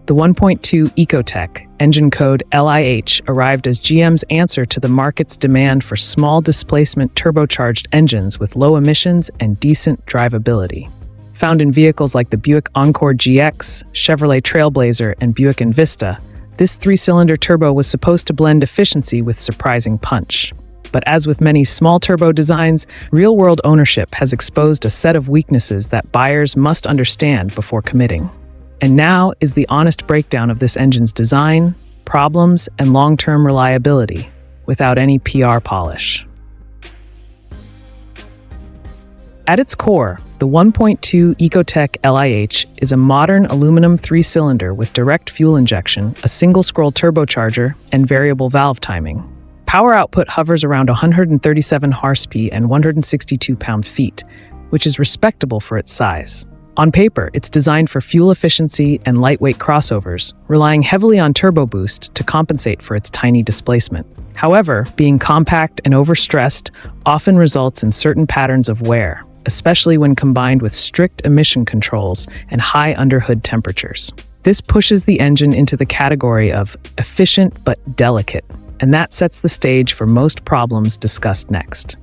The 1.2 ECOTEC, engine code LIH, arrived as GM's answer to the market's demand for small displacement turbocharged engines with low emissions and decent drivability. Found in vehicles like the Buick Encore GX, Chevrolet Trailblazer, and Buick Envista, this three-cylinder turbo was supposed to blend efficiency with surprising punch. But as with many small turbo designs, real-world ownership has exposed a set of weaknesses that buyers must understand before committing. And now is the honest breakdown of this engine's design, problems, and long-term reliability, without any PR polish. At its core, the 1.2 ECOTEC LIH is a modern aluminum three-cylinder with direct fuel injection, a single-scroll turbocharger, and variable valve timing. Power output hovers around 137 horsepower and 162 pound-feet, which is respectable for its size. On paper, it's designed for fuel efficiency and lightweight crossovers, relying heavily on turbo boost to compensate for its tiny displacement. However, being compact and overstressed often results in certain patterns of wear, especially when combined with strict emission controls and high underhood temperatures. This pushes the engine into the category of efficient but delicate, and that sets the stage for most problems discussed next.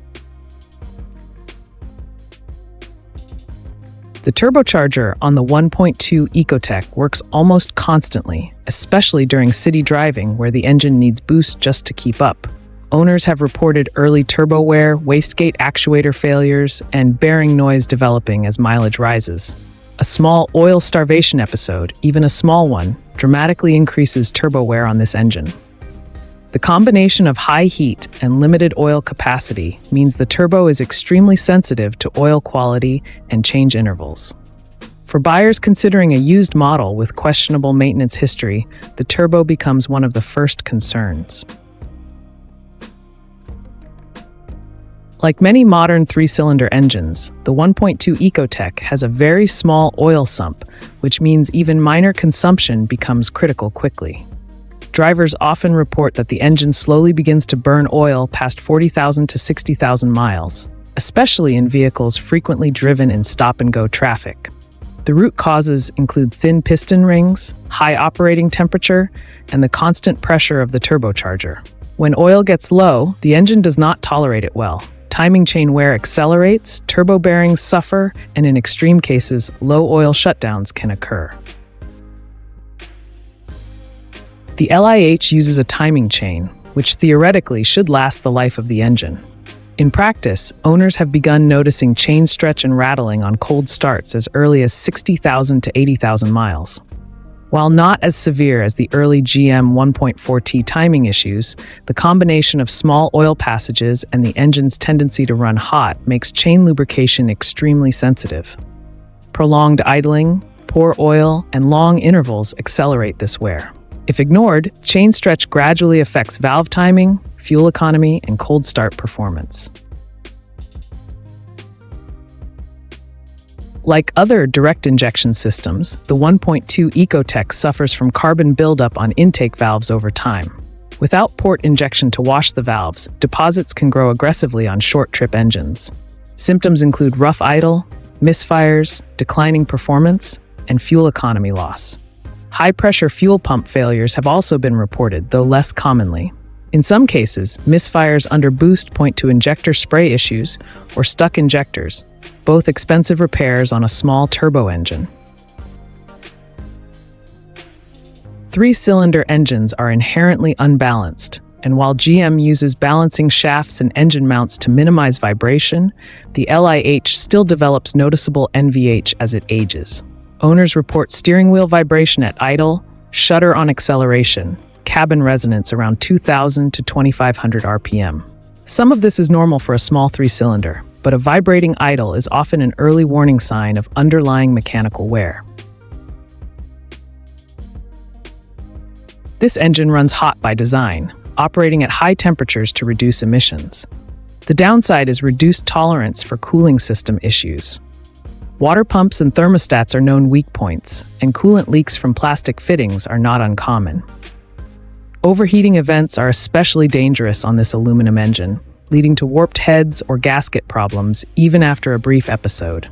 The turbocharger on the 1.2 ECOTEC works almost constantly, especially during city driving where the engine needs boost just to keep up. Owners have reported early turbo wear, wastegate actuator failures, and bearing noise developing as mileage rises. A small oil starvation episode, even a small one, dramatically increases turbo wear on this engine. The combination of high heat and limited oil capacity means the turbo is extremely sensitive to oil quality and change intervals. For buyers considering a used model with questionable maintenance history, the turbo becomes one of the first concerns. Like many modern three-cylinder engines, the 1.2 ECOTEC has a very small oil sump, which means even minor consumption becomes critical quickly. Drivers often report that the engine slowly begins to burn oil past 40,000 to 60,000 miles, especially in vehicles frequently driven in stop-and-go traffic. The root causes include thin piston rings, high operating temperature, and the constant pressure of the turbocharger. When oil gets low, the engine does not tolerate it well. Timing chain wear accelerates, turbo bearings suffer, and in extreme cases, low oil shutdowns can occur. The LIH uses a timing chain, which theoretically should last the life of the engine. In practice, owners have begun noticing chain stretch and rattling on cold starts as early as 60,000 to 80,000 miles. While not as severe as the early GM 1.4T timing issues, the combination of small oil passages and the engine's tendency to run hot makes chain lubrication extremely sensitive. Prolonged idling, poor oil, and long intervals accelerate this wear. If ignored, chain stretch gradually affects valve timing, fuel economy, and cold start performance. Like other direct injection systems, the 1.2 ECOTEC suffers from carbon buildup on intake valves over time. Without port injection to wash the valves, deposits can grow aggressively on short-trip engines. Symptoms include rough idle, misfires, declining performance, and fuel economy loss. High-pressure fuel pump failures have also been reported, though less commonly. In some cases, misfires under boost point to injector spray issues or stuck injectors, both expensive repairs on a small turbo engine. Three-cylinder engines are inherently unbalanced, and while GM uses balancing shafts and engine mounts to minimize vibration, the LIH still develops noticeable NVH as it ages. Owners report steering wheel vibration at idle, shudder on acceleration, cabin resonance around 2,000 to 2,500 RPM. Some of this is normal for a small three-cylinder, but a vibrating idle is often an early warning sign of underlying mechanical wear. This engine runs hot by design, operating at high temperatures to reduce emissions. The downside is reduced tolerance for cooling system issues. Water pumps and thermostats are known weak points, and coolant leaks from plastic fittings are not uncommon. Overheating events are especially dangerous on this aluminum engine, leading to warped heads or gasket problems even after a brief episode.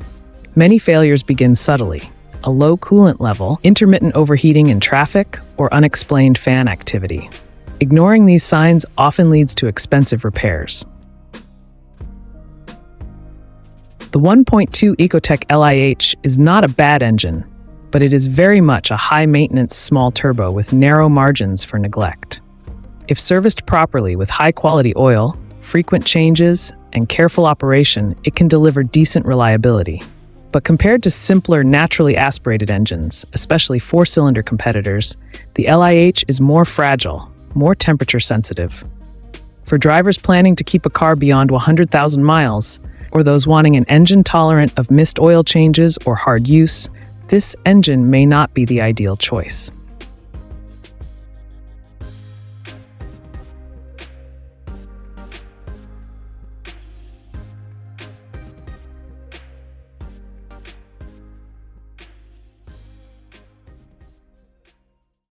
Many failures begin subtly. a low coolant level, intermittent overheating in traffic, or unexplained fan activity. Ignoring these signs often leads to expensive repairs. The 1.2 ECOTEC LIH is not a bad engine, but it is very much a high-maintenance small turbo with narrow margins for neglect. If serviced properly with high-quality oil, frequent changes, and careful operation, it can deliver decent reliability. But compared to simpler, naturally aspirated engines, especially four-cylinder competitors, the LIH is more fragile, more temperature-sensitive. For drivers planning to keep a car beyond 100,000 miles, or those wanting an engine tolerant of missed oil changes or hard use, this engine may not be the ideal choice.